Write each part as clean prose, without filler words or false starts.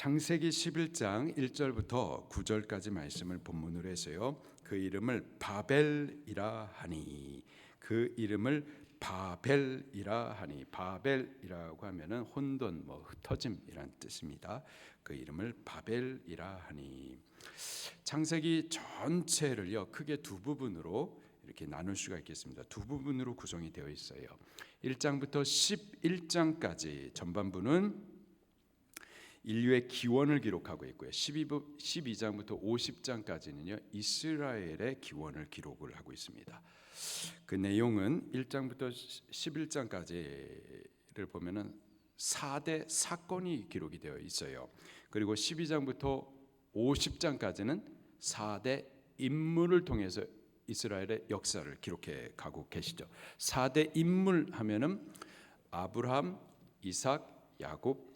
창세기 11장 1절부터 9절까지 말씀을 본문으로 해서요. 그 이름을 바벨이라 하니, 그 이름을 바벨이라 하니, 바벨이라고 하면은 혼돈, 흩어짐이란 뜻입니다. 그 이름을 바벨이라 하니. 창세기 전체를요 크게 두 부분으로 이렇게 나눌 수가 있겠습니다. 두 부분으로 구성이 되어 있어요. 1장부터 11장까지 전반부는 인류의 기원을 기록하고 있고요. 12장부터 50장까지는요 이스라엘의 기원을 기록을 하고 있습니다. 그 내용은 1장부터 11장까지를 보면은 4대 사건이 기록이 되어 있어요. 그리고 12장부터 50장까지는 4대 인물을 통해서 이스라엘의 역사를 기록해 가고 계시죠. 4대 인물 하면은 아브라함, 이삭, 야곱,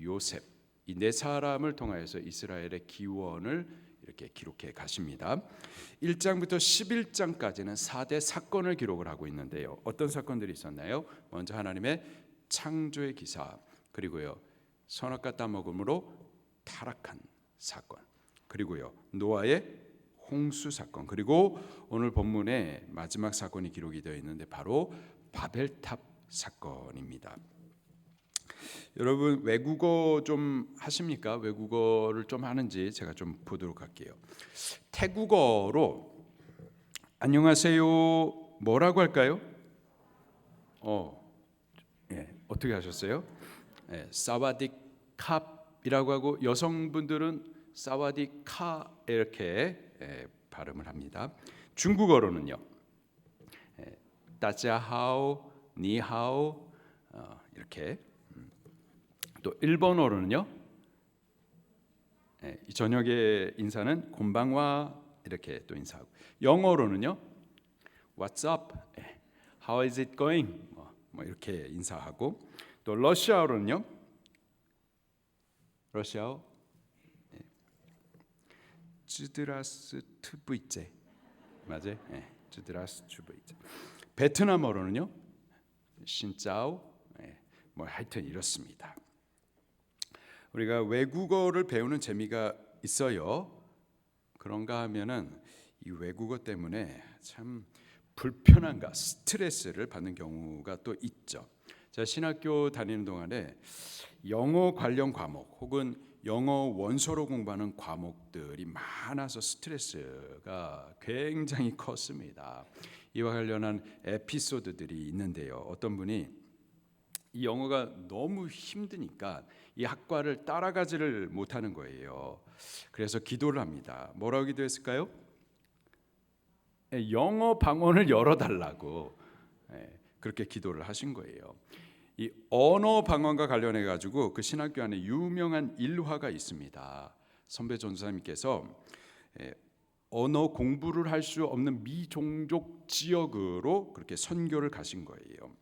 요셉, 이 네 사람을 통하여서 이스라엘의 기원을 이렇게 기록해 가십니다. 1장부터 11장까지는 4대 사건을 기록을 하고 있는데요. 어떤 사건들이 있었나요? 먼저 하나님의 창조의 기사, 그리고요 선악과 따먹음으로 타락한 사건, 그리고요 노아의 홍수 사건, 그리고 오늘 본문에 마지막 사건이 기록이 되어 있는데 바로 바벨탑 사건입니다. 여러분 외국어 좀 하십니까? 외국어를 좀 하는지 제가 좀 보도록 할게요. 태국어로 안녕하세요 뭐라고 할까요? 어떻게 하셨어요? 사와디캅이라고 하고, 여성분들은 사와디카 이렇게 발음을 합니다. 중국어로는요 따지하오, 니하오 이렇게. 또 일본어로는요 이 저녁의 인사는 곤방와 이렇게 또 인사하고, 영어로는요 What's up? How is it going? 뭐 이렇게 인사하고, 또 러시아어로는요 러시아어 쯔드라스트부이제 맞아요? 쯔드라스트부이제. 베트남어로는요 신짜오, 뭐 하여튼 이렇습니다. 우리가 외국어를 배우는 재미가 있어요. 그런가 하면은 이 외국어 때문에 참 불편함과 스트레스를 받는 경우가 또 있죠. 제가 신학교 다니는 동안에 영어 관련 과목 혹은 영어 원서로 공부하는 과목들이 많아서 스트레스가 굉장히 컸습니다. 이와 관련한 에피소드들이 있는데요. 어떤 분이 이 영어가 너무 힘드니까 이 학과를 따라가지를 못하는 거예요. 그래서 기도를 합니다. 뭐라고 기도했을까요? 영어 방언을 열어달라고 그렇게 기도를 하신 거예요. 이 언어 방언과 관련해 가지고 그 신학교 안에 유명한 일화가 있습니다. 선배 전도사님께서 언어 공부를 할 수 없는 미종족 지역으로 그렇게 선교를 가신 거예요.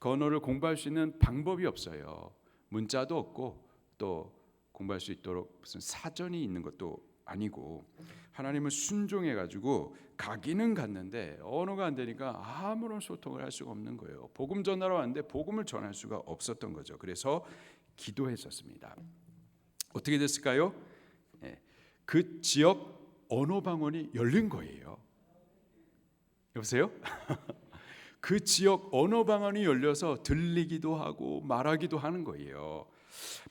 그 언어를 공부할 수 있는 방법이 없어요. 문자도 없고 또 공부할 수 있도록 무슨 사전이 있는 것도 아니고, 하나님을 순종해 가지고 가기는 갔는데 언어가 안 되니까 아무런 소통을 할 수가 없는 거예요. 복음 전하러 왔는데 복음을 전할 수가 없었던 거죠. 그래서 기도했었습니다. 어떻게 됐을까요? 그 지역 언어 방언이 열린 거예요. 여보세요? 그 지역 언어 방언이 열려서 들리기도 하고 말하기도 하는 거예요.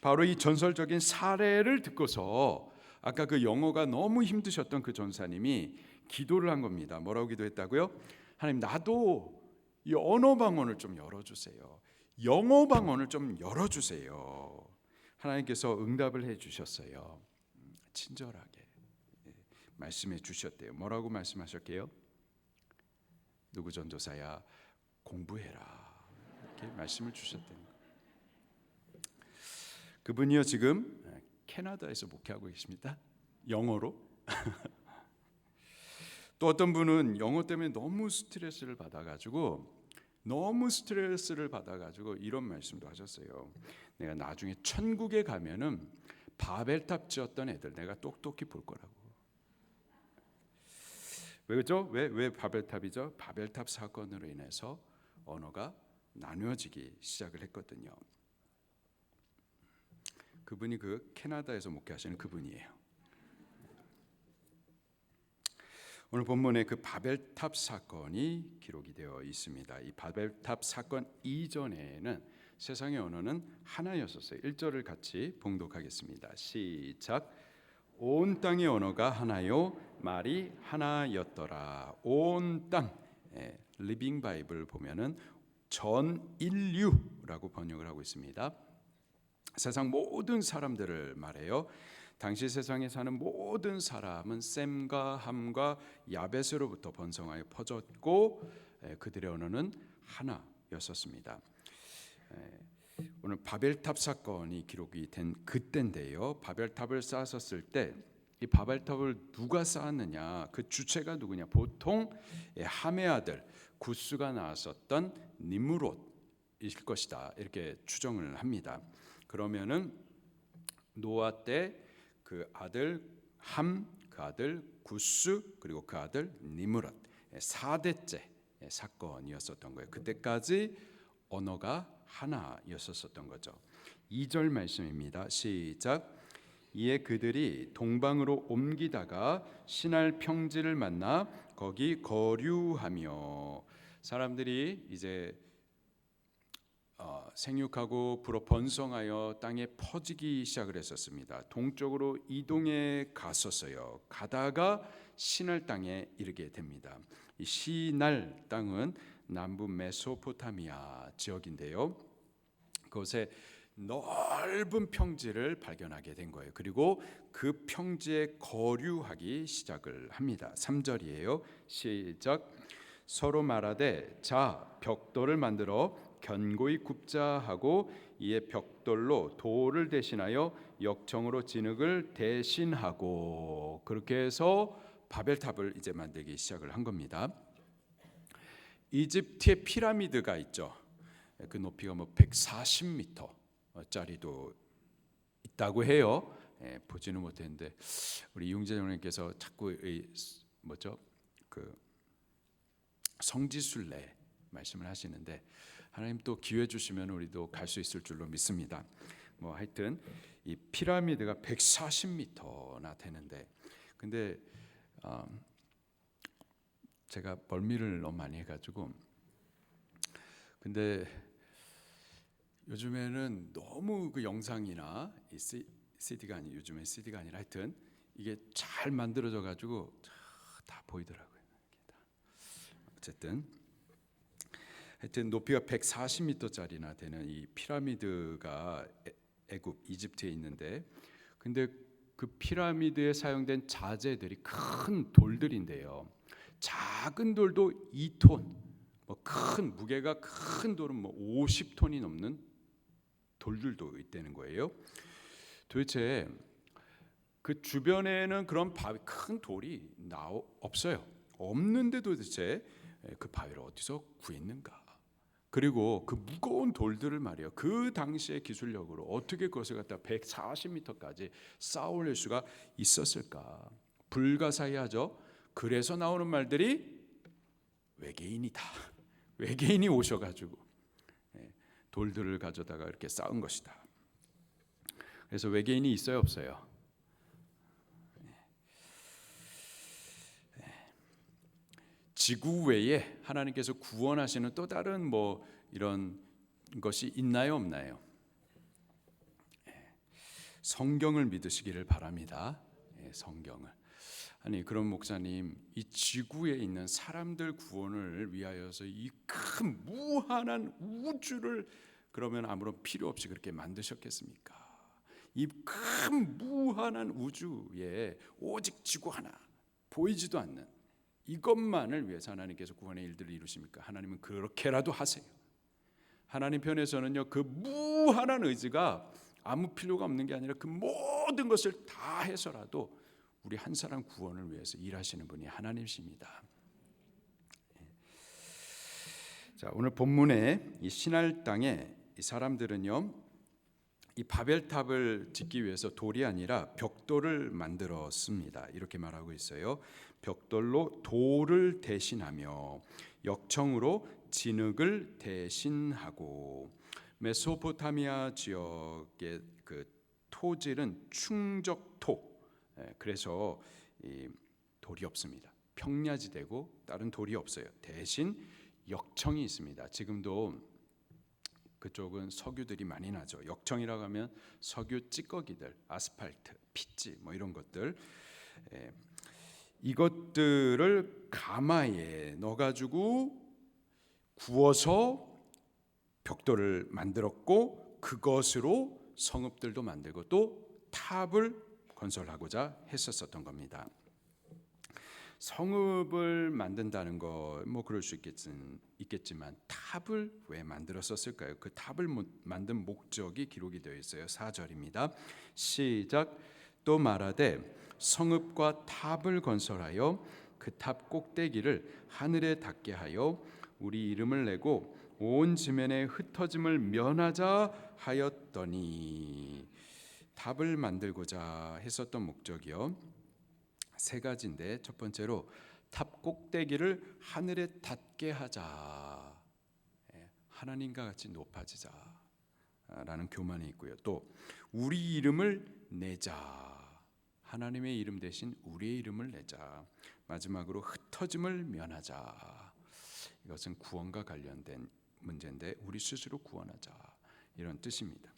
바로 이 전설적인 사례를 듣고서 아까 그 영어가 너무 힘드셨던 그 전사님이 기도를 한 겁니다. 뭐라고 기도했다고요? 하나님, 나도 이 언어 방언을 좀 열어주세요. 영어 방언을 좀 열어주세요. 하나님께서 응답을 해주셨어요. 친절하게 말씀해 주셨대요. 뭐라고 말씀하셨게요? 누구 전도사야, 공부해라, 이렇게 말씀을 주셨다는 거예요. 그분이요 지금 캐나다에서 목회하고 계십니다. 영어로. 또 어떤 분은 영어 때문에 너무 스트레스를 받아가지고 이런 말씀도 하셨어요. 내가 나중에 천국에 가면은 바벨탑 지었던 애들 내가 똑똑히 볼 거라고. 왜죠? 왜 바벨탑이죠? 바벨탑 사건으로 인해서 언어가 나누어지기 시작을 했거든요. 그분이 그 캐나다에서 목회하시는 그분이에요. 오늘 본문에 그 바벨탑 사건이 기록이 되어 있습니다. 이 바벨탑 사건 이전에는 세상의 언어는 하나였었어요. 1절을 같이 봉독하겠습니다. 시작. 온 땅의 언어가 하나요 말이 하나였더라. 온 땅. 리빙 바이블 보면은 전 인류라고 번역을 하고 있습니다. 세상 모든 사람들을 말해요. 당시 세상에 사는 모든 사람은 셈과 함과 야벳으로부터 번성하여 퍼졌고 그들의 언어는 하나였었습니다. 오늘 바벨탑 사건이 기록이 된 그때인데요. 바벨탑을 쌓았을 때 이 바벨탑을 누가 쌓았느냐, 그 주체가 누구냐? 보통 함의 아들 구스가 나왔었던 니므롯일 것이다, 이렇게 추정을 합니다. 그러면은 노아 때 그 아들 함, 그 아들 구스, 그리고 그 아들 니므롯 4대째 사건이었었던 거예요. 그때까지 언어가 하나였었던 거죠. 2절 말씀입니다. 시작. 이에 그들이 동방으로 옮기다가 신할 평지를 만나 거기 거류하며, 사람들이 이제 생육하고 불어 번성하여 땅에 퍼지기 시작을 했었습니다. 동쪽으로 이동해 갔었어요. 가다가 신할 땅에 이르게 됩니다. 이 신할 땅은 남부 메소포타미아 지역인데요. 그곳에 넓은 평지를 발견하게 된 거예요. 그리고 그 평지에 거류하기 시작을 합니다. 3절이에요. 시작. 서로 말하되 자 벽돌을 만들어 견고히 굽자 하고 이에 벽돌로 돌을 대신하여 역청으로 진흙을 대신하고, 그렇게 해서 바벨탑을 이제 만들기 시작을 한 겁니다. 이집트의 피라미드가 있죠. 그 높이가 140m짜리도 있다고 해요. 보지는 못했는데 우리 이웅재 장로님께서 자꾸 그 성지순례 말씀을 하시는데, 하나님 또 기회 주시면 우리도 갈 수 있을 줄로 믿습니다. 하여튼 이 피라미드가 140m나 되는데, 근데 제가 멀미를 너무 많이 해가지고, 근데 요즘에는 너무 그 영상이나 CD가 아니, 요즘에 CD가 아니라 하여튼 이게 잘 만들어져 가지고 다 보이더라고요. 어쨌든 하여튼 높이가 140m짜리나 되는 이 피라미드가 애굽 이집트에 있는데, 근데 그 피라미드에 사용된 자재들이 큰 돌들인데요. 작은 돌도 2톤, 큰 무게가 큰 돌은 50톤이 넘는 돌들도 있다는 거예요. 도대체 그 주변에는 그런 바위, 큰 돌이 없어요. 없는데 도대체 그 바위를 어디서 구했는가? 그리고 그 무거운 돌들을 말이에요, 그 당시의 기술력으로 어떻게 그것을 갖다 140m까지 쌓아 올릴 수가 있었을까? 불가사의하죠. 그래서 나오는 말들이 외계인이다. 외계인이 오셔가지고 돌들을 가져다가 이렇게 쌓은 것이다. 그래서 외계인이 있어요, 없어요? 지구 외에 하나님께서 구원하시는 또 다른 이런 것이 있나요, 없나요? 성경을 믿으시기를 바랍니다. 성경을. 아니, 그런 목사님, 이 지구에 있는 사람들 구원을 위하여서 이 큰 무한한 우주를 그러면 아무런 필요 없이 그렇게 만드셨겠습니까? 이 큰 무한한 우주에 오직 지구 하나, 보이지도 않는 이것만을 위해서 하나님께서 구원의 일들을 이루십니까? 하나님은 그렇게라도 하세요. 하나님 편에서는요, 그 무한한 의지가 아무 필요가 없는 게 아니라 그 모든 것을 다 해서라도 우리 한 사람 구원을 위해서 일하시는 분이 하나님이십니다. 자, 오늘 본문에 이 신할 땅에 이 사람들은요, 이 바벨탑을 짓기 위해서 돌이 아니라 벽돌을 만들었습니다. 이렇게 말하고 있어요. 벽돌로 돌을 대신하며 역청으로 진흙을 대신하고, 메소포타미아 지역의 그 토질은 충적토. 그래서 이 돌이 없습니다. 평야지대고 다른 돌이 없어요. 대신 역청이 있습니다. 지금도 그쪽은 석유들이 많이 나죠. 역청이라고 하면 석유 찌꺼기들, 아스팔트, pit지 뭐 이런 것들, 이것들을 가마에 넣어가지고 구워서 벽돌을 만들었고, 그것으로 성읍들도 만들고 또 탑을 건설하고자 했었던 겁니다. 성읍을 만든다는 거 뭐 그럴 수 있겠지만 탑을 왜 만들었을까요? 그 탑을 만든 목적이 기록이 되어 있어요. 4절입니다. 시작. 또 말하되 성읍과 탑을 건설하여 그 탑 꼭대기를 하늘에 닿게 하여 우리 이름을 내고 온 지면에 흩어짐을 면하자 하였더니, 탑을 만들고자 했었던 목적이요, 세 가지인데, 첫 번째로 탑 꼭대기를 하늘에 닿게 하자, 하나님과 같이 높아지자라는 교만이 있고요. 또 우리 이름을 내자, 하나님의 이름 대신 우리의 이름을 내자. 마지막으로 흩어짐을 면하자. 이것은 구원과 관련된 문제인데 우리 스스로 구원하자, 이런 뜻입니다.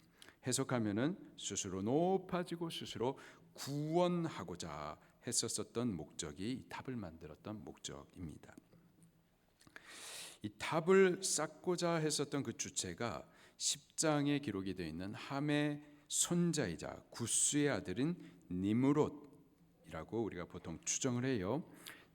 해석하면은 스스로 높아지고 스스로 구원하고자 했었던 목적이 이 탑을 만들었던 목적입니다. 이 탑을 쌓고자 했었던 그 주체가 10장에 기록이 되어 있는 함의 손자이자 구스의 아들인 니므롯이라고 우리가 보통 추정을 해요.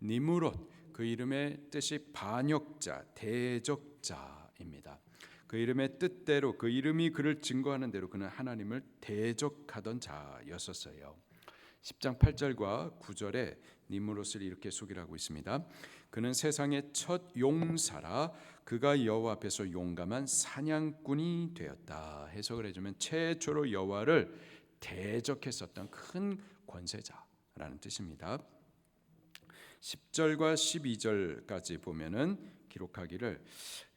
니므롯, 그 이름의 뜻이 반역자, 대적자입니다. 그 이름의 뜻대로, 그 이름이 그를 증거하는 대로 그는 하나님을 대적하던 자였었어요. 10장 8절과 9절에 니므롯을 이렇게 소개를 하고 있습니다. 그는 세상의 첫 용사라, 그가 여호와 앞에서 용감한 사냥꾼이 되었다. 해석을 해주면 최초로 여호와를 대적했었던 큰 권세자라는 뜻입니다. 10절과 12절까지 보면은 기록하기를,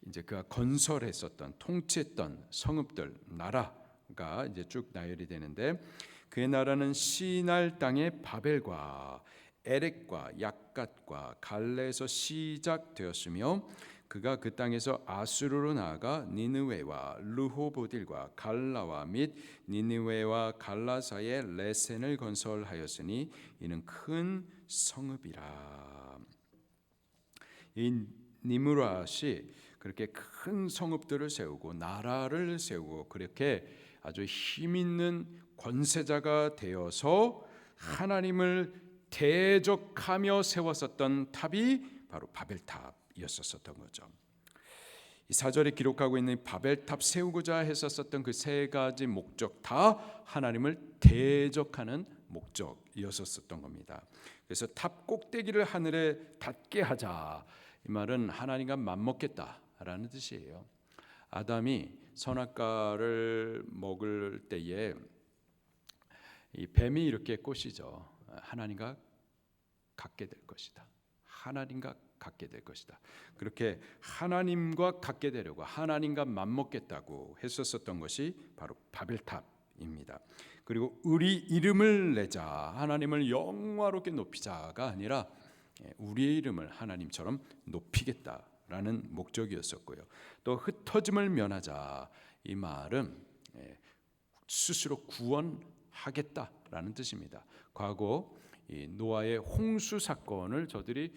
이제 그가 건설했었던, 통치했던 성읍들, 나라가 이제 쭉 나열이 되는데, 그의 나라는 시날 땅의 바벨과 에렉과 약갓과 갈레에서 시작되었으며, 그가 그 땅에서 아수르로 나아가 니느웨와 르호보딜과 갈라와 및 니느웨와 갈라 사이에 레센을 건설하였으니 이는 큰 성읍이라. 이 니므롯이 그렇게 큰 성읍들을 세우고 나라를 세우고 그렇게 아주 힘 있는 권세자가 되어서 하나님을 대적하며 세웠었던 탑이 바로 바벨탑이었었던 거죠. 이 사절에 기록하고 있는 바벨탑 세우고자 했었던 그 세 가지 목적 다 하나님을 대적하는 목적이었었던 겁니다. 그래서 탑 꼭대기를 하늘에 닿게 하자, 이 말은 하나님과 맞먹겠다라는 뜻이에요. 아담이 선악과를 먹을 때에 이 뱀이 이렇게 꼬시죠. 하나님과 같게 될 것이다. 하나님과 같게 될 것이다. 그렇게 하나님과 같게 되려고, 하나님과 맞먹겠다고 했었던 것이 바로 바벨탑입니다. 그리고 우리 이름을 내자, 하나님을 영화롭게 높이자가 아니라 우리의 이름을 하나님처럼 높이겠다라는 목적이었었고요. 또 흩어짐을 면하자, 이 말은 스스로 구원하겠다라는 뜻입니다. 과거 이 노아의 홍수 사건을 저들이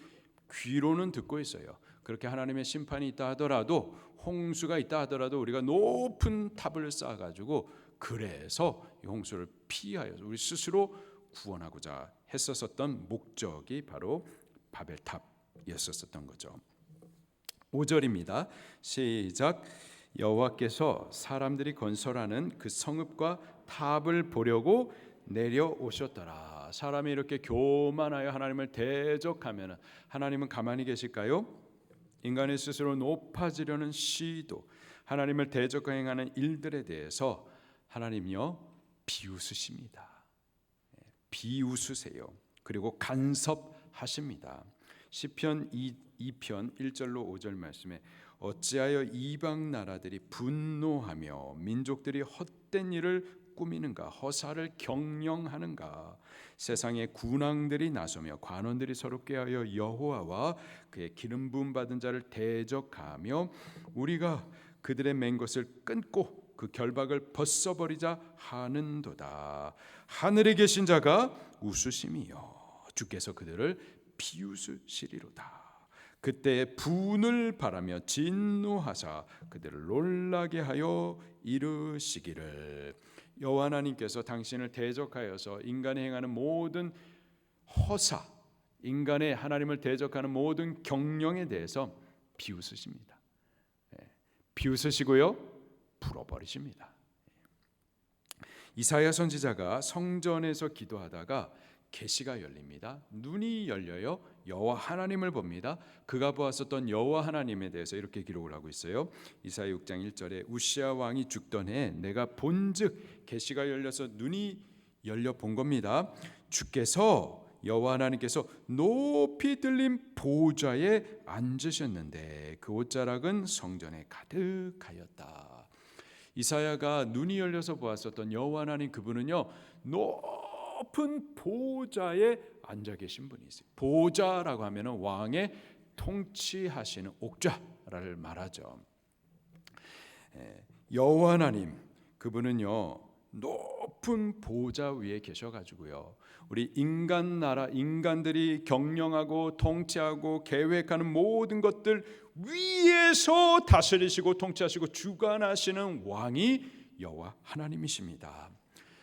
귀로는 듣고 있어요. 그렇게 하나님의 심판이 있다 하더라도, 홍수가 있다 하더라도 우리가 높은 탑을 쌓아가지고 그래서 이 홍수를 피하여 우리 스스로 구원하고자 했었던 목적이 바로 바벨탑이었었던 거죠. 5절입니다. 시작. 여호와께서 사람들이 건설하는 그 성읍과 탑을 보려고 내려오셨더라. 사람이 이렇게 교만하여 하나님을 대적하면 하나님은 가만히 계실까요? 인간이 스스로 높아지려는 시도, 하나님을 대적하여 행하는 일들에 대해서 하나님요 비웃으십니다. 비웃으세요. 그리고 간섭하십니다. 시편 2편 1절로 5절 말씀에 어찌하여 이방 나라들이 분노하며 민족들이 헛된 일을 꾸미는가? 허사를 경영하는가? 세상의 군왕들이 나서며 관원들이 서로 꾀하여 여호와와 그의 기름 부음 받은 자를 대적하며 우리가 그들의 맹 것을 끊고 그 결박을 벗어버리자 하는도다. 하늘에 계신 자가 웃으심이요 주께서 그들을 비웃으시리로다. 그때 분을 바라며 진노하사 그들을 놀라게 하여 이르시기를 여호와 하나님께서 당신을 대적하여서 인간이 행하는 모든 허사, 인간의 하나님을 대적하는 모든 경영에 대해서 비웃으십니다. 비웃으시고요 풀어버리십니다. 이사야 선지자가 성전에서 기도하다가 계시가 열립니다. 눈이 열려요. 여호와 하나님을 봅니다. 그가 보았었던 여호와 하나님에 대해서 이렇게 기록을 하고 있어요. 이사야 6장 1절에 우시아 왕이 죽던 해에 내가 본즉 계시가 열려서 눈이 열려 본 겁니다. 주께서 여호와 하나님께서 높이 들린 보좌에 앉으셨는데 그 옷자락은 성전에 가득하였다. 이사야가 눈이 열려서 보았었던 여호와 하나님 그분은요 높은 보좌에 앉아 계신 분이세요. 보좌라고 하면은 왕의 통치하시는 옥좌를 말하죠. 여호와 하나님 그분은요 높은 보좌 위에 계셔가지고요 우리 인간 나라 인간들이 경영하고 통치하고 계획하는 모든 것들 위에서 다스리시고 통치하시고 주관하시는 왕이 여호와 하나님이십니다.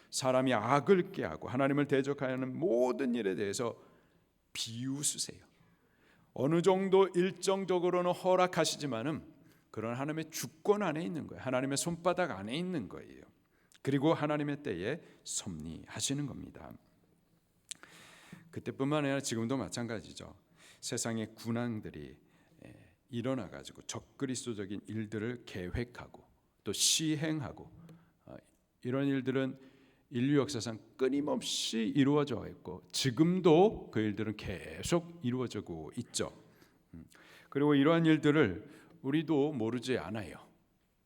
사람이 악을 꾀하고 하나님을 대적하는 모든 일에 대해서 비웃으세요. 어느 정도 일정적으로는 허락하시지만은 그런 하나님의 주권 안에 있는 거예요. 하나님의 손바닥 안에 있는 거예요. 그리고 하나님의 때에 섭리하시는 겁니다. 그때뿐만 아니라 지금도 마찬가지죠. 세상의 군왕들이 일어나 가지고 적그리스도적인 일들을 계획하고 또 시행하고 이런 일들은 인류 역사상 끊임없이 이루어져 있고 지금도 그 일들은 계속 이루어지고 있죠. 그리고 이러한 일들을 우리도 모르지 않아요.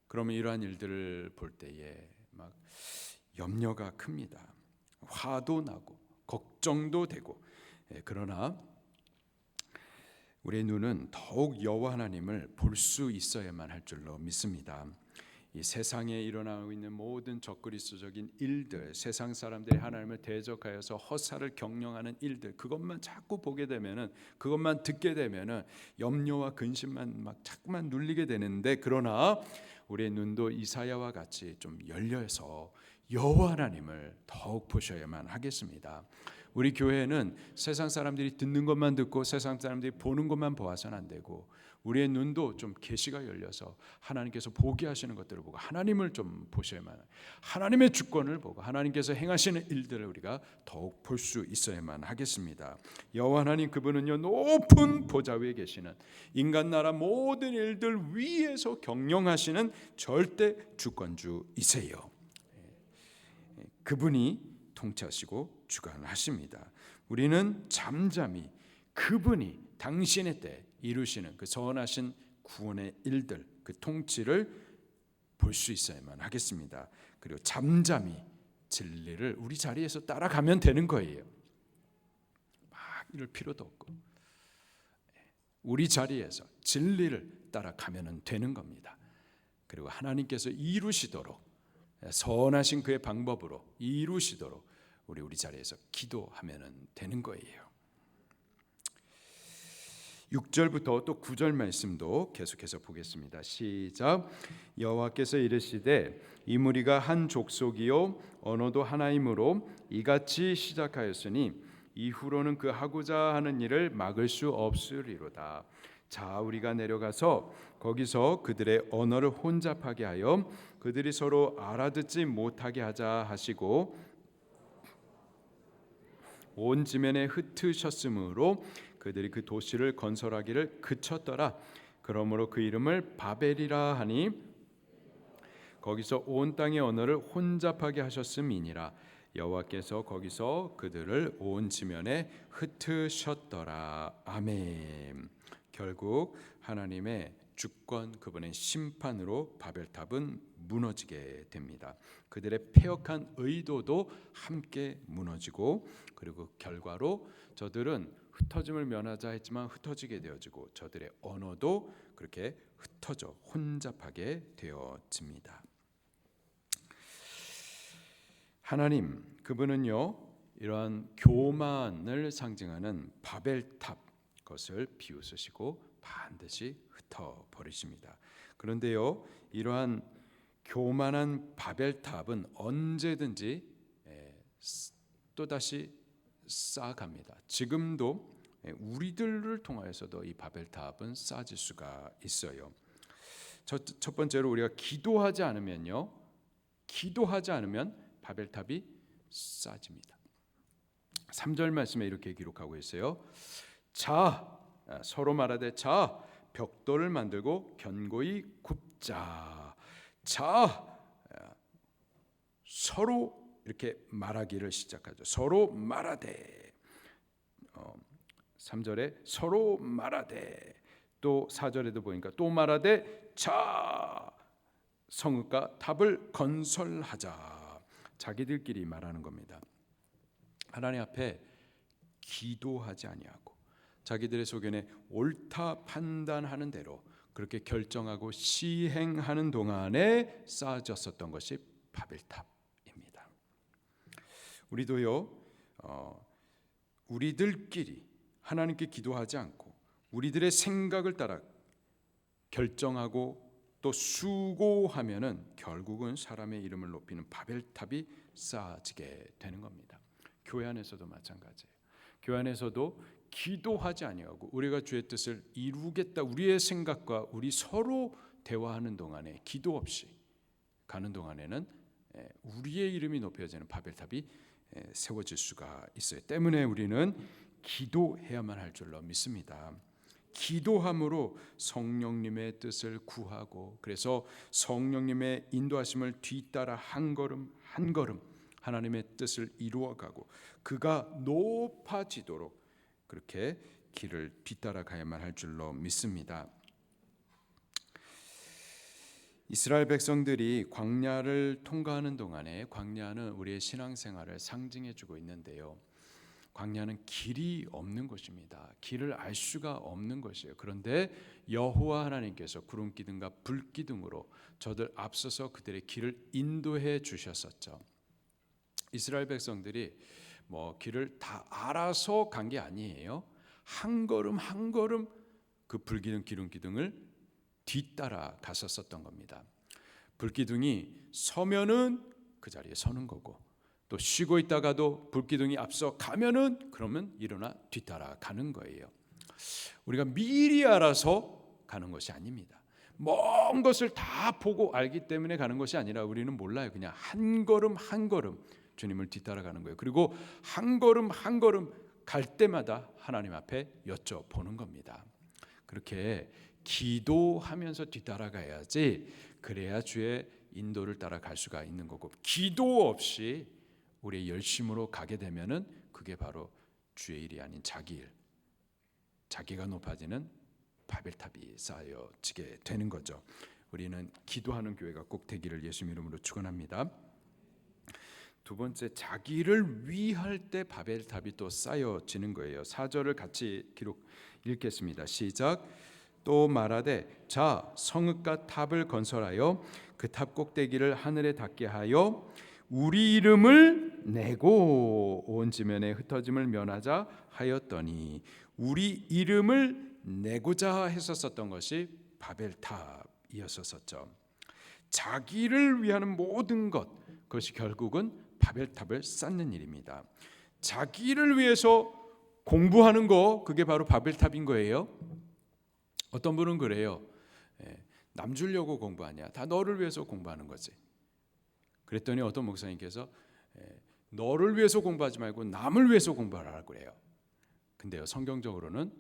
그러면 이러한 일들을 볼 때에 막 염려가 큽니다. 화도 나고 걱정도 되고 그러나 우리의 눈은 더욱 여호와 하나님을 볼 수 있어야만 할 줄로 믿습니다. 이 세상에 일어나고 있는 모든 적그리스도적인 일들, 세상 사람들이 하나님을 대적하여서 허사를 경영하는 일들, 그것만 자꾸 보게 되면은, 그것만 듣게 되면은 염려와 근심만 막 자꾸만 눌리게 되는데, 그러나 우리의 눈도 이사야와 같이 좀 열려서 여호와 하나님을 더욱 보셔야만 하겠습니다. 우리 교회는 세상 사람들이 듣는 것만 듣고 세상 사람들이 보는 것만 보아서는 안 되고 우리의 눈도 좀 계시가 열려서 하나님께서 보게 하시는 것들을 보고 하나님을 좀 보셔야만, 하나님의 주권을 보고 하나님께서 행하시는 일들을 우리가 더욱 볼 수 있어야만 하겠습니다. 여호와 하나님 그분은요 높은 보좌 위에 계시는 인간 나라 모든 일들 위에서 경영하시는 절대 주권주이세요. 그분이 통치하시고 주관하십니다. 우리는 잠잠히 그분이 당신의 때 이루시는 그 선하신 구원의 일들, 그 통치를 볼 수 있어야만 하겠습니다. 그리고 잠잠히 진리를 우리 자리에서 따라가면 되는 거예요. 막 이럴 필요도 없고 우리 자리에서 진리를 따라가면 되는 겁니다. 그리고 하나님께서 이루시도록 선하신 그의 방법으로 이루시도록 우리 자리에서 기도하면 되는 거예요. 6절부터 또 9절 말씀도 계속해서 보겠습니다. 시작. 여호와께서 이르시되 이 무리가 한 족속이요 언어도 하나이므로 이같이 시작하였으니 이후로는 그 하고자 하는 일을 막을 수 없으리로다. 자 우리가 내려가서 거기서 그들의 언어를 혼잡하게 하여 그들이 서로 알아듣지 못하게 하자 하시고 온 지면에 흩으셨으므로 그들이 그 도시를 건설하기를 그쳤더라. 그러므로 그 이름을 바벨이라 하니 거기서 온 땅의 언어를 혼잡하게 하셨음이니라. 여호와께서 거기서 그들을 온 지면에 흩으셨더라. 아멘. 결국 하나님의 주권, 그분의 심판으로 바벨탑은 무너지게 됩니다. 그들의 패역한 의도도 함께 무너지고, 그리고 결과로 저들은 흩어짐을 면하자 했지만 흩어지게 되어지고, 저들의 언어도 그렇게 흩어져 혼잡하게 되어집니다. 하나님, 그분은요, 이러한 교만을 상징하는 바벨탑, 것을 비웃으시고 반드시 흩어버리십니다. 그런데요, 이러한 교만한 바벨탑은 언제든지 또다시 쌓아갑니다. 지금도 우리들을 통하여서도 이 바벨탑은 쌓아질 수가 있어요. 첫 번째로 우리가 기도하지 않으면 바벨탑이 쌓아집니다. 3절 말씀에 이렇게 기록하고 있어요. 자, 서로 말하되 자, 벽돌을 만들고 견고히 굽자. 자, 서로 이렇게 말하기를 시작하죠. 서로 말하되, 3절에 서로 말하되, 또 4절에도 보니까 또 말하되 자, 성읍과 탑을 건설하자. 자기들끼리 말하는 겁니다. 하나님 앞에 기도하지 아니하고 자기들의 소견에 옳다 판단하는 대로 그렇게 결정하고 시행하는 동안에 쌓아졌었던 것이 바벨탑입니다. 우리도요, 우리들끼리 하나님께 기도하지 않고 우리들의 생각을 따라 결정하고 또 수고하면은 결국은 사람의 이름을 높이는 바벨탑이 쌓아지게 되는 겁니다. 교회 안에서도 마찬가지예요. 교회 안에서도 기도하지 아니하고 우리가 주의 뜻을 이루겠다, 우리의 생각과 우리 서로 대화하는 동안에 기도 없이 가는 동안에는 우리의 이름이 높여지는 바벨탑이 세워질 수가 있어요. 때문에 우리는 기도해야만 할 줄로 믿습니다. 기도함으로 성령님의 뜻을 구하고, 그래서 성령님의 인도하심을 뒤따라 한 걸음 한 걸음 하나님의 뜻을 이루어가고 그가 높아지도록 그렇게 길을 뒤따라 가야만 할 줄로 믿습니다. 이스라엘 백성들이 광야를 통과하는 동안에, 광야는 우리의 신앙생활을 상징해주고 있는데요, 광야는 길이 없는 곳입니다. 길을 알 수가 없는 것이에요. 그런데 여호와 하나님께서 구름 기둥과 불 기둥으로 저들 앞서서 그들의 길을 인도해 주셨었죠. 이스라엘 백성들이 길을 다 알아서 간 게 아니에요. 한 걸음 한 걸음 그 불기둥 기둥을 뒤따라 갔었던 겁니다. 불기둥이 서면은 그 자리에 서는 거고, 또 쉬고 있다가도 불기둥이 앞서 가면은 그러면 일어나 뒤따라 가는 거예요. 우리가 미리 알아서 가는 것이 아닙니다. 먼 것을 다 보고 알기 때문에 가는 것이 아니라 우리는 몰라요. 그냥 한 걸음 한 걸음 주님을 뒤따라가는 거예요. 그리고 한 걸음 한 걸음 갈 때마다 하나님 앞에 여쭤보는 겁니다. 그렇게 기도하면서 뒤따라가야지, 그래야 주의 인도를 따라갈 수가 있는 거고, 기도 없이 우리의 열심으로 가게 되면은 그게 바로 주의 일이 아닌 자기 일, 자기가 높아지는 바벨탑이 쌓여지게 되는 거죠. 우리는 기도하는 교회가 꼭 되기를 예수님 이름으로 축원합니다. 두 번째, 자기를 위할 때 바벨탑이 또 쌓여지는 거예요. 4절을 같이 읽겠습니다. 시작. 또 말하되 자, 성읍과 탑을 건설하여 그 탑 꼭대기를 하늘에 닿게 하여 우리 이름을 내고 온 지면에 흩어짐을 면하자 하였더니, 우리 이름을 내고자 했었던 것이 바벨탑이었었죠. 자기를 위하는 모든 것, 그것이 결국은 바벨탑을 쌓는 일입니다. 자기를 위해서 공부하는 거, 그게 바로 바벨탑인 거예요. 어떤 분은 그래요. 남 주려고 공부하냐? 다 너를 위해서 공부하는 거지. 그랬더니 어떤 목사님께서 너를 위해서 공부하지 말고 남을 위해서 공부하라고 그래요. 근데요, 성경적으로는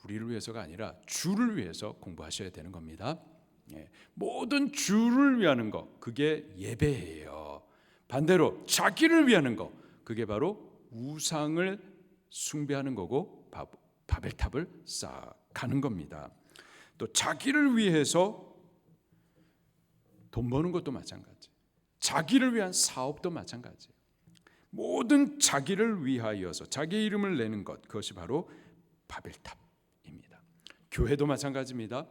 우리를 위해서가 아니라 주를 위해서 공부하셔야 되는 겁니다. 모든 주를 위하는 거, 그게 예배예요. 반대로 자기를 위하는 거, 그게 바로 우상을 숭배하는 거고 바벨탑을 쌓아가는 겁니다. 또 자기를 위해서 돈 버는 것도 마찬가지. 자기를 위한 사업도 마찬가지. 모든 자기를 위하여서 자기 이름을 내는 것, 그것이 바로 바벨탑입니다. 교회도 마찬가지입니다.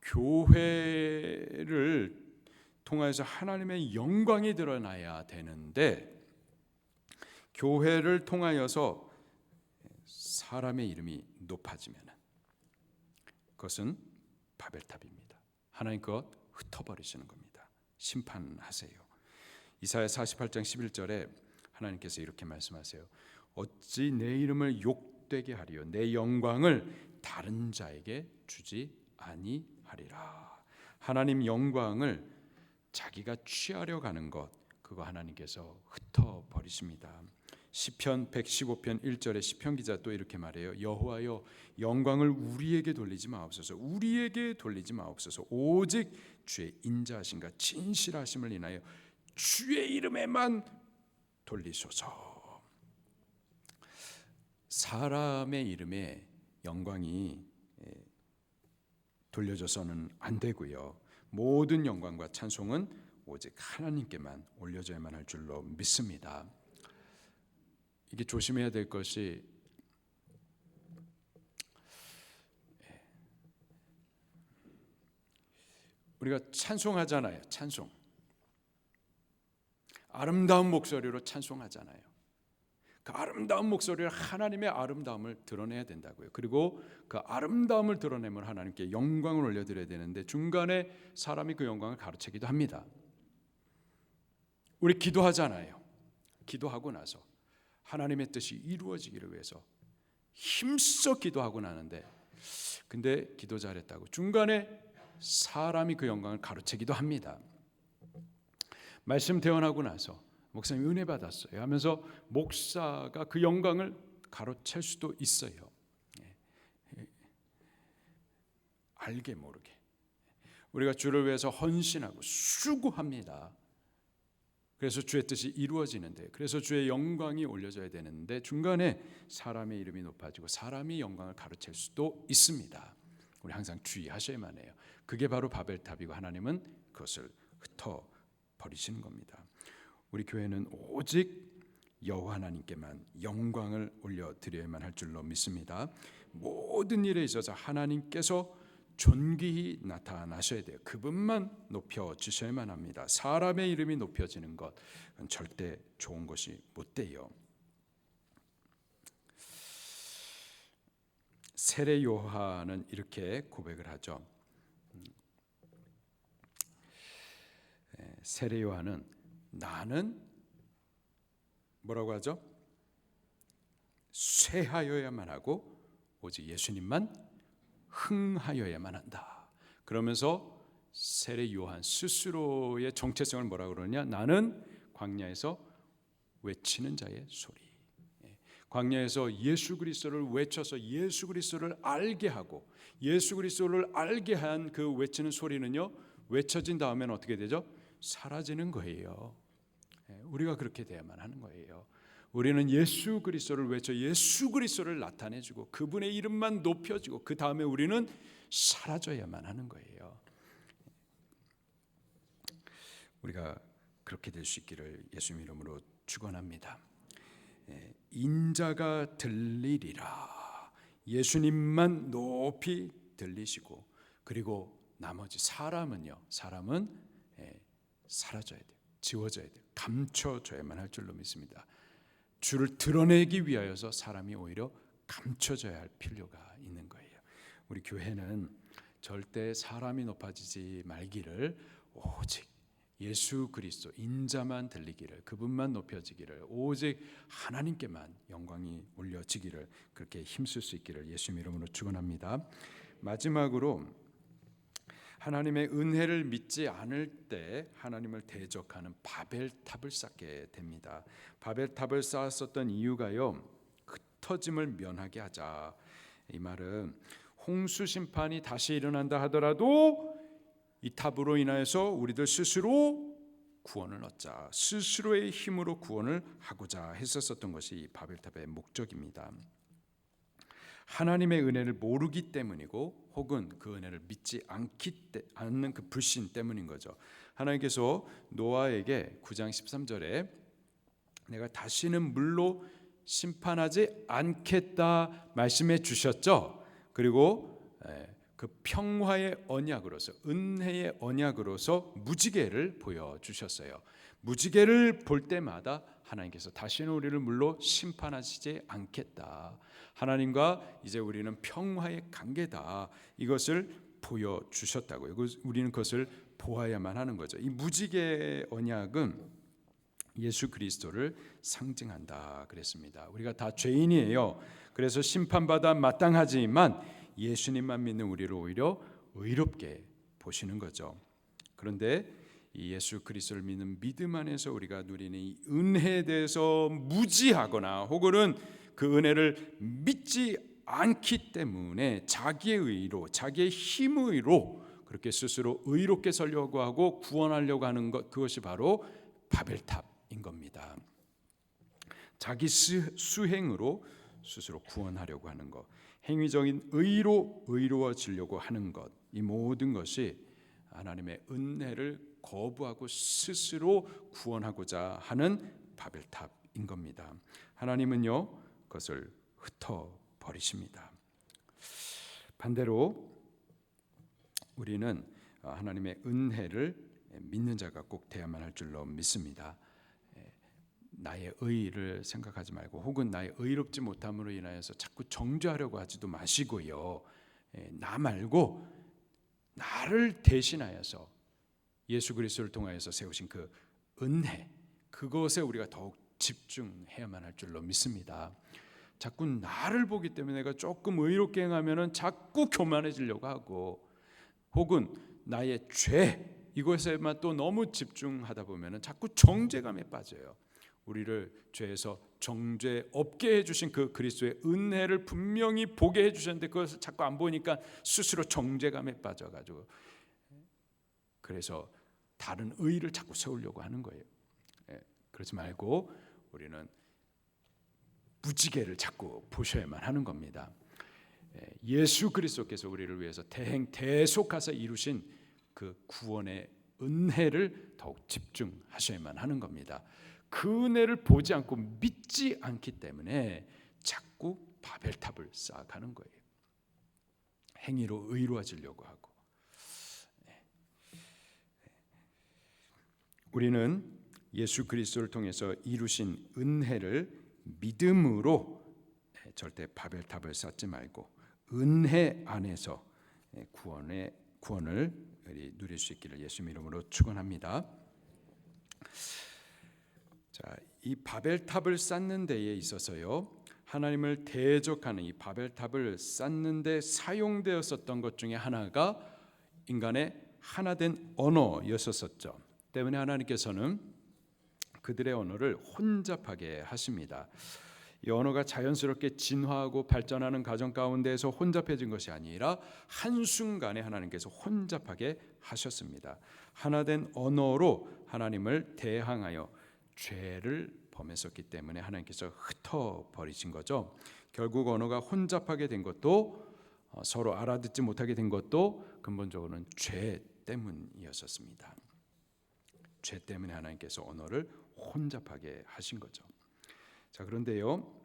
교회를 통해서 하나님의 영광이 드러나야 되는데 교회를 통하여서 사람의 이름이 높아지면 그것은 바벨탑입니다. 하나님 그것 흩어버리시는 겁니다. 심판하세요. 이사야 48장 11절에 하나님께서 이렇게 말씀하세요. 어찌 내 이름을 욕되게 하리요 내 영광을 다른 자에게 주지 아니하리라. 하나님 영광을 자기가 취하려 가는 것, 그거 하나님께서 흩어버리십니다. 시편 115편 1절에 시편 기자 또 이렇게 말해요. 여호와여 영광을 우리에게 돌리지 마옵소서. 우리에게 돌리지 마옵소서. 오직 주의 인자하심과 진실하심을 인하여 주의 이름에만 돌리소서. 사람의 이름에 영광이 돌려져서는 안 되고요. 모든 영광과 찬송은 오직 하나님께만 올려져야만 할 줄로 믿습니다. 이게 조심해야 될 것이 우리가 찬송하잖아요. 찬송. 아름다운 목소리로 찬송하잖아요. 그 아름다운 목소리로 하나님의 아름다움을 드러내야 된다고요. 그리고 그 아름다움을 드러내면 하나님께 영광을 올려드려야 되는데 중간에 사람이 그 영광을 가로채기도 합니다. 우리 기도하잖아요. 기도하고 나서 하나님의 뜻이 이루어지기를 위해서 힘써 기도하고 나는데 근데 기도 잘했다고 중간에 사람이 그 영광을 가로채기도 합니다. 말씀 대언하고 나서 목사님 은혜 받았어요 하면서 목사가 그 영광을 가로챌 수도 있어요. 알게 모르게 우리가 주를 위해서 헌신하고 수고합니다. 그래서 주의 뜻이 이루어지는데 그래서 주의 영광이 올려져야 되는데 중간에 사람의 이름이 높아지고 사람이 영광을 가로챌 수도 있습니다. 우리 항상 주의하셔야만 해요. 그게 바로 바벨탑이고 하나님은 그것을 흩어버리시는 겁니다. 우리 교회는 오직 여호와 하나님께만 영광을 올려드려야만 할 줄로 믿습니다. 모든 일에 있어서 하나님께서 존귀히 나타나셔야 돼요. 그분만 높여주셔야만 합니다. 사람의 이름이 높여지는 것은 절대 좋은 것이 못 돼요. 세례 요한은 이렇게 고백을 하죠. 세례 요한은 나는 뭐라고 하죠? 쇠하여야만 하고 오직 예수님만 흥하여야만 한다. 그러면서 세례 요한 스스로의 정체성을 뭐라고 그러냐? 나는 광야에서 외치는 자의 소리. 광야에서 예수 그리스도를 외쳐서 예수 그리스도를 알게 하고 예수 그리스도를 알게 한 그 외치는 소리는요. 외쳐진 다음에는 어떻게 되죠? 사라지는 거예요. 우리가 그렇게 돼야만 하는 거예요. 우리는 예수 그리스도를 외쳐 예수 그리스도를 나타내주고 그분의 이름만 높여주고 그 다음에 우리는 사라져야만 하는 거예요. 우리가 그렇게 될 수 있기를 예수님 이름으로 축원합니다. 인자가 들리리라. 예수님만 높이 들리시고 그리고 나머지 사람은 사라져야 돼요. 지워져야 돼요. 감춰져야만 할 줄로 믿습니다. 주를 드러내기 위하여서 사람이 오히려 감춰져야 할 필요가 있는 거예요. 우리 교회는 절대 사람이 높아지지 말기를 오직 예수 그리스도 인자만 들리기를 그분만 높여지기를 오직 하나님께만 영광이 올려지기를 그렇게 힘쓸 수 있기를 예수님 이름으로 축원합니다. 마지막으로 하나님의 은혜를 믿지 않을 때 하나님을 대적하는 바벨탑을 쌓게 됩니다. 바벨탑을 쌓았었던 이유가요. 흩어짐을 면하게 하자. 이 말은 홍수 심판이 다시 일어난다 하더라도 이 탑으로 인하여서 우리들 스스로 구원을 얻자. 스스로의 힘으로 구원을 하고자 했었던 것이 이 바벨탑의 목적입니다. 하나님의 은혜를 모르기 때문이고 혹은 그 은혜를 믿지 않는 그 불신 때문인 거죠. 하나님께서 노아에게 9장 13절에 내가 다시는 물로 심판하지 않겠다 말씀해 주셨죠. 그리고 그 평화의 언약으로서 은혜의 언약으로서 무지개를 보여주셨어요. 무지개를 볼 때마다 하나님께서 다시는 우리를 물로 심판하시지 않겠다. 하나님과 이제 우리는 평화의 관계다. 이것을 보여주셨다고요. 우리는 그것을 보아야만 하는 거죠. 이 무지개 언약은 예수 그리스도를 상징한다 그랬습니다. 우리가 다 죄인이에요. 그래서 심판받아 마땅하지만 예수님만 믿는 우리를 오히려 의롭게 보시는 거죠. 그런데 이 예수 그리스도를 믿는 믿음 안에서 우리가 누리는 이 은혜에 대해서 무지하거나 혹은 그 은혜를 믿지 않기 때문에 자기의 의로, 자기의 힘의로 그렇게 스스로 의롭게 살려고 하고 구원하려고 하는 것, 그것이 바로 바벨탑인 겁니다. 자기 수행으로 스스로 구원하려고 하는 것, 행위적인 의로 의로워지려고 하는 것, 이 모든 것이 하나님의 은혜를 거부하고 스스로 구원하고자 하는 바벨탑인 겁니다. 하나님은요 그것을 흩어버리십니다. 반대로 우리는 하나님의 은혜를 믿는 자가 꼭 돼야만 할 줄로 믿습니다. 나의 의를 생각하지 말고 혹은 나의 의롭지 못함으로 인하여서 자꾸 정죄하려고 하지도 마시고요. 나 말고 나를 대신하여서 예수 그리스도를 통하여서 세우신 그 은혜, 그것에 우리가 더욱 집중해야만 할 줄로 믿습니다. 자꾸 나를 보기 때문에 내가 조금 의롭게 행하면은 자꾸 교만해지려고 하고 혹은 나의 죄 이것에만 또 너무 집중하다 보면은 자꾸 정죄감에 빠져요. 우리를 죄에서 정죄 없게 해주신 그 그리스도의 은혜를 분명히 보게 해주셨는데 그것을 자꾸 안 보니까 스스로 정죄감에 빠져가지고 그래서 다른 의를 자꾸 세우려고 하는 거예요. 그러지 말고 우리는 무지개를 자꾸 보셔야만 하는 겁니다. 예수 그리스도께서 우리를 위해서 대속하사 이루신 그 구원의 은혜를 더욱 집중하셔야만 하는 겁니다. 그 은혜를 보지 않고 믿지 않기 때문에 자꾸 바벨탑을 쌓아가는 거예요. 행위로 의로워지려고 하고. 우리는 예수 그리스도를 통해서 이루신 은혜를 믿음으로 절대 바벨탑을 쌓지 말고 은혜 안에서 구원을 누릴 수 있기를 예수님 이름으로 축원합니다. 자, 이 바벨탑을 쌓는 데에 있어서요. 하나님을 대적하는 이 바벨탑을 쌓는 데 사용되었었던 것 중에 하나가 인간의 하나된 언어였었죠. 때문에 하나님께서는 그들의 언어를 혼잡하게 하십니다. 이 언어가 자연스럽게 진화하고 발전하는 과정 가운데에서 혼잡해진 것이 아니라 한순간에 하나님께서 혼잡하게 하셨습니다. 하나된 언어로 하나님을 대항하여 죄를 범했었기 때문에 하나님께서 흩어버리신 거죠. 결국 언어가 혼잡하게 된 것도 서로 알아듣지 못하게 된 것도 근본적으로는 죄 때문이었었습니다. 죄 때문에 하나님께서 언어를 혼잡하게 하신 거죠. 자, 그런데요.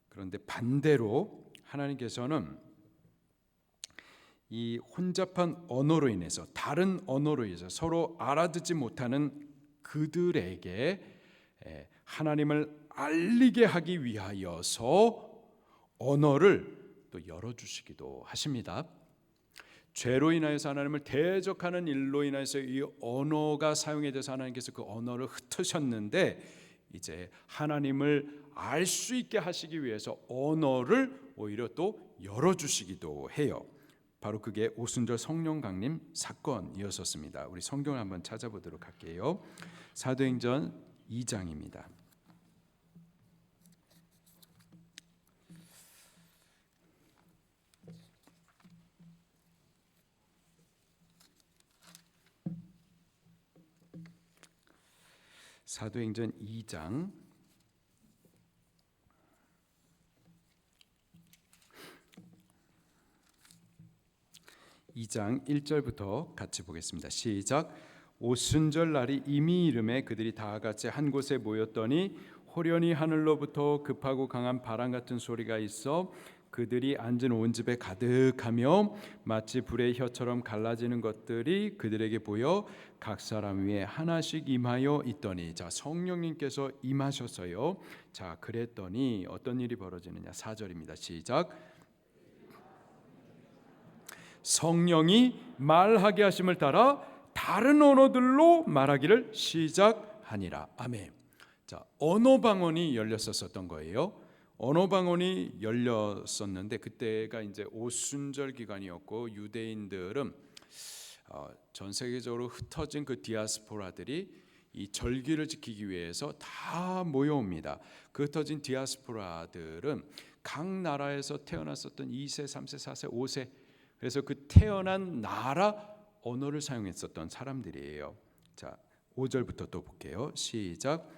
그런데 반대로 하나님께서는 이 혼잡한 언어로 인해서 다른 언어로 인해서 서로 알아듣지 못하는 그들에게 하나님을 알리게 하기 위하여서 언어를 또 열어주시기도 하십니다. 죄로 인하여서 하나님을 대적하는 일로 인해서 이 언어가 사용돼서 하나님께서 그 언어를 흩으셨는데 이제 하나님을 알 수 있게 하시기 위해서 언어를 오히려 또 열어주시기도 해요. 바로 그게 오순절 성령 강림 사건이었었습니다. 우리 성경을 한번 찾아보도록 할게요. 사도행전 2장입니다. 사도행전 2장 2장 1절부터 같이 보겠습니다. 시작. 오순절 날이 이미 이름에 그들이 다 같이 한 곳에 모였더니 호련히 하늘로부터 급하고 강한 바람 같은 소리가 있어 그들이 앉은 온 집에 가득하며 마치 불의 혀처럼 갈라지는 것들이 그들에게 보여 각 사람 위에 하나씩 임하여 있더니, 자, 성령님께서 임하셨어요. 자, 그랬더니 어떤 일이 벌어지느냐. 4절입니다. 시작. 성령이 말하게 하심을 따라 다른 언어들로 말하기를 시작하니라. 아멘. 자, 언어 방언이 열렸었던 거예요. 언어 방언이 열렸었는데 그때가 이제 오순절 기간이었고 유대인들은 전 세계적으로 흩어진 그 디아스포라들이 이 절기를 지키기 위해서 다 모여옵니다. 그 흩어진 디아스포라들은 각 나라에서 태어났었던 2세, 3세, 4세, 5세, 그래서 그 태어난 나라 언어를 사용했었던 사람들이에요. 자, 5절부터 또 볼게요. 시작.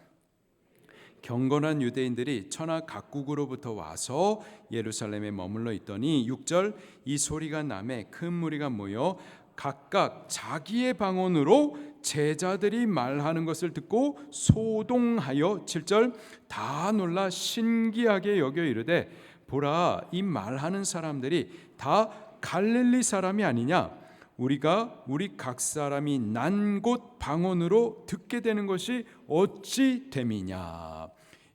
경건한 유대인들이 천하 각국으로부터 와서 예루살렘에 머물러 있더니 6절. 이 소리가 나매 큰 무리가 모여 각각 자기의 방언으로 제자들이 말하는 것을 듣고 소동하여 7절. 다 놀라 신기하게 여겨 이르되 보라, 이 말하는 사람들이 다 갈릴리 사람이 아니냐. 우리가 우리 각 사람이 난 곳 방언으로 듣게 되는 것이 어찌 됨이냐.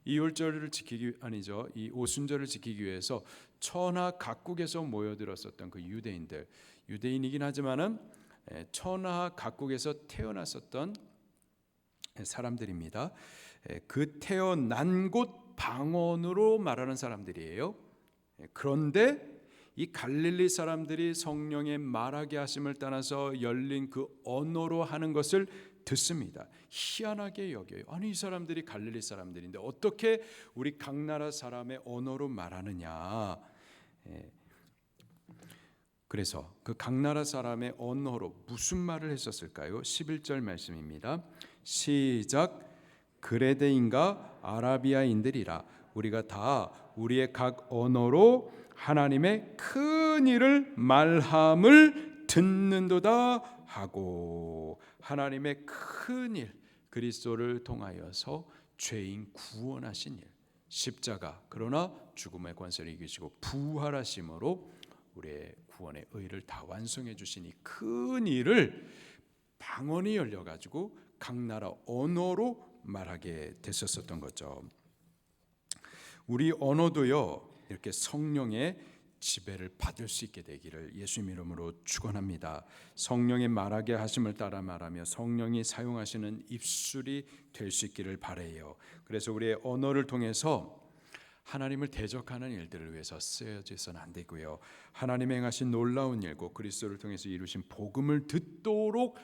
이 율절을 지키기 아니죠. 이 오순절을 지키기 위해서 천하 각국에서 모여들었었던 그 유대인들, 유대인이긴 하지만은 천하 각국에서 태어났었던 사람들입니다. 그 태어난 곳 방언으로 말하는 사람들이에요. 그런데 이 갈릴리 사람들이 성령의 말하게 하심을 따라서 열린 그 언어로 하는 것을 듣습니다. 희한하게 여겨요. 아니, 이 사람들이 갈릴리 사람들인데 어떻게 우리 각 나라 사람의 언어로 말하느냐. 그래서 그 각 나라 사람의 언어로 무슨 말을 했었을까요? 11절 말씀입니다. 시작. 그레데인가 아라비아인들이라 우리가 다 우리의 각 언어로 하나님의 큰 일을 말함을 듣는도다 하고, 하나님의 큰 일, 그리스도를 통하여서 죄인 구원하신 일, 십자가, 그러나 죽음의 권세를 이기시고 부활하심으로 우리의 구원의 의를 다 완성해 주신 이 큰 일을 방언이 열려 가지고 각 나라 언어로 말하게 됐었던 거죠. 우리 언어도요, 이렇게 성령의 지배를 받을 수 있게 되기를 예수님 이름으로 축원합니다. 성령의 말하게 하심을 따라 말하며 성령이 사용하시는 입술이 될 수 있기를 바라요. 그래서 우리의 언어를 통해서 하나님을 대적하는 일들을 위해서 쓰여져서는 안 되고요. 하나님의 행하신 놀라운 일고 그리스도를 통해서 이루신 복음을 듣도록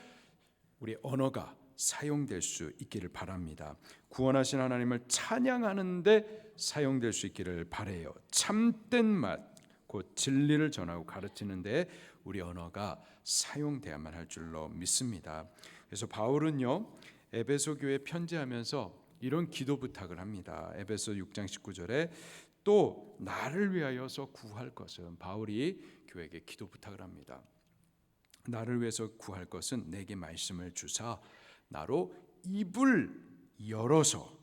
우리 언어가 사용될 수 있기를 바랍니다. 구원하신 하나님을 찬양하는데 사용될 수 있기를 바라요. 참된 맛, 곧 진리를 전하고 가르치는데 우리 언어가 사용돼야만 할 줄로 믿습니다. 그래서 바울은요, 에베소 교회에 편지하면서 이런 기도 부탁을 합니다. 에베소 6장 19절에 또 나를 위하여서 구할 것은, 바울이 교회에게 기도 부탁을 합니다. 나를 위해서 구할 것은 내게 말씀을 주사 나로 입을 열어서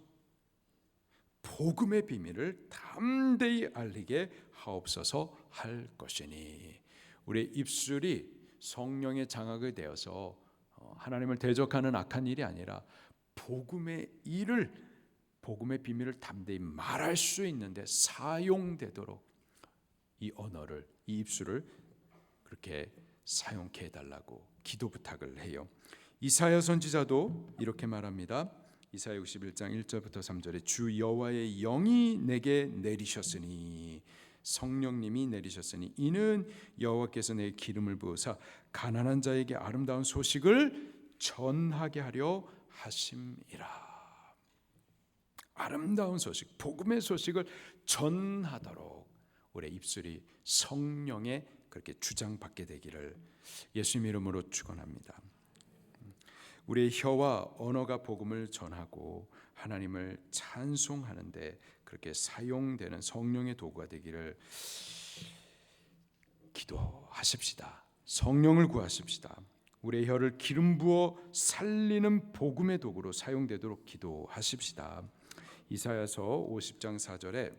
복음의 비밀을 담대히 알리게 하옵소서 할 것이니. 우리의 입술이 성령의 장악이 되어서 하나님을 대적하는 악한 일이 아니라 복음의 일을, 복음의 비밀을 담대히 말할 수 있는데 사용되도록 이 언어를, 이 입술을 그렇게 사용케 해달라고 기도 부탁을 해요. 이사야 선지자도 이렇게 말합니다. 이사야 61장 1절부터 3절에 주 여호와의 영이 내게 내리셨으니, 성령님이 내리셨으니 이는 여호와께서 내 기름을 부으사 가난한 자에게 아름다운 소식을 전하게 하려 하심이라. 아름다운 소식, 복음의 소식을 전하도록 우리 입술이 성령에 그렇게 주장받게 되기를 예수님 이름으로 축원합니다. 우리의 혀와 언어가 복음을 전하고 하나님을 찬송하는데 그렇게 사용되는 성령의 도구가 되기를 기도하십시다. 성령을 구하십시다. 우리의 혀를 기름 부어 살리는 복음의 도구로 사용되도록 기도하십시다. 이사야서 50장 4절에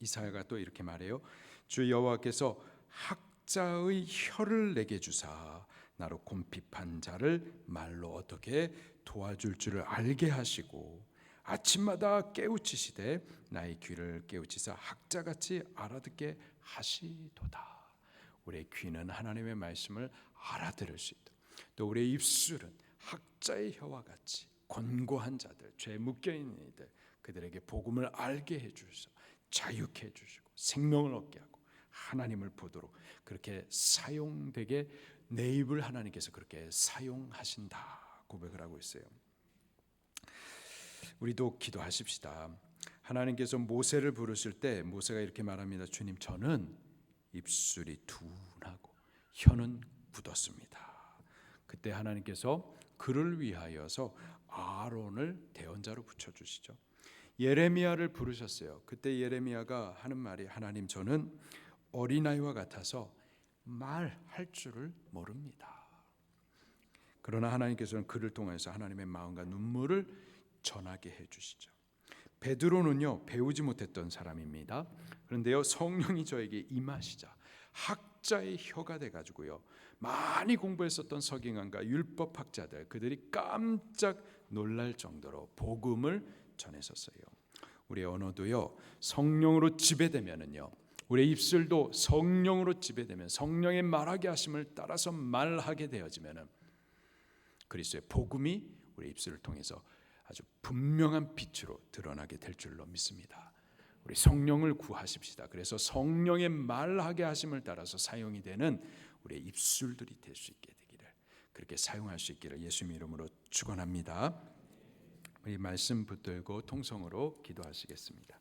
이사야가 또 이렇게 말해요. 주 여호와께서 학자의 혀를 내게 주사 나로 곰핍한 자를 말로 어떻게 도와줄 줄을 알게 하시고 아침마다 깨우치시되 나의 귀를 깨우치사 학자같이 알아듣게 하시도다. 우리의 귀는 하나님의 말씀을 알아들을 수 있다. 또 우리의 입술은 학자의 혀와 같이 권고한 자들, 죄 묶여 있는 이들, 그들에게 복음을 알게 해주셔서 자유케 해주시고 생명을 얻게 하고 하나님을 보도록 그렇게 사용되게 내 입을 하나님께서 그렇게 사용하신다 고백을 하고 있어요. 우리도 기도하십시다. 하나님께서 모세를 부르실 때 모세가 이렇게 말합니다. 주님, 저는 입술이 둔하고 혀는 굳었습니다. 그때 하나님께서 그를 위하여서 아론을 대언자로 붙여주시죠. 예레미야를 부르셨어요. 그때 예레미야가 하는 말이 하나님, 저는 어린아이와 같아서 말할 줄을 모릅니다. 그러나 하나님께서는 그를 통해서 하나님의 마음과 눈물을 전하게 해주시죠. 베드로는요 배우지 못했던 사람입니다. 그런데요 성령이 저에게 임하시자 학자의 혀가 돼가지고요 많이 공부했었던 서기관과 율법학자들 그들이 깜짝 놀랄 정도로 복음을 전했었어요. 우리의 언어도요 성령으로 지배되면은요 우리의 입술도 성령으로 지배되면 성령의 말하게 하심을 따라서 말하게 되어지면은 그리스도의 복음이 우리 입술을 통해서 아주 분명한 빛으로 드러나게 될 줄로 믿습니다. 우리 성령을 구하십시다. 그래서 성령의 말하게 하심을 따라서 사용이 되는 우리의 입술들이 될 수 있게 되기를 그렇게 사용할 수 있기를 예수님 이름으로 축원합니다. 우리 말씀 붙들고 통성으로 기도하시겠습니다.